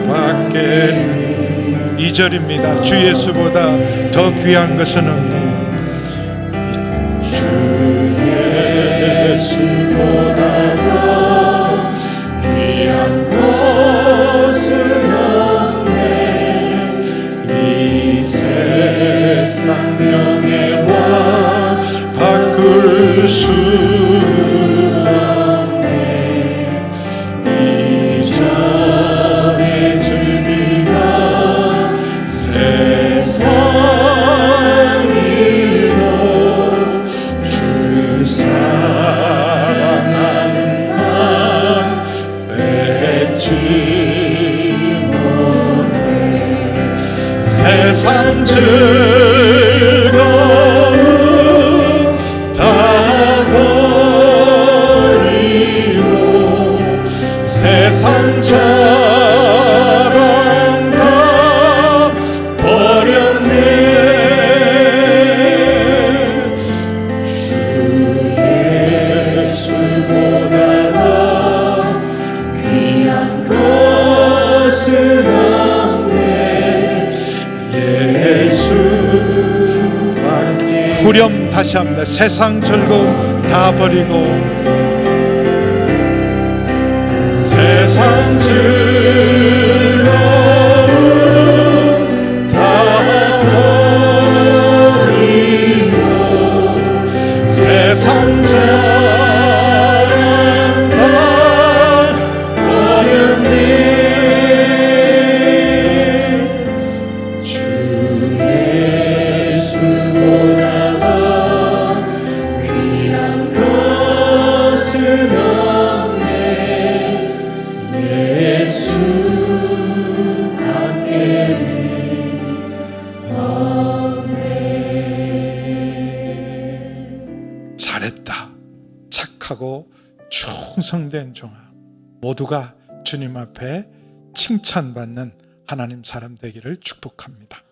밖에는 2절입니다. 주 예수보다 더 귀한 것은 없네. 주 예수보다 더 귀한 것은 없네. 이 세상 명예와 바꿀 수 세상 즐거움 다 버리고 세상 자랑 다 버렸네. 주 예수보다 더 귀한 것 두려움 다시 합니다. 세상 즐거움 다 버리고 세상 즐거움 다 버리고 세상 자랑 다 버렸네. 주 예수보다 더 귀한 것은 없네. 예수 함께는 없네. 잘했다. 착하고 충성된 종아. 모두가 주님 앞에 칭찬받는 하나님 사람 되기를 축복합니다.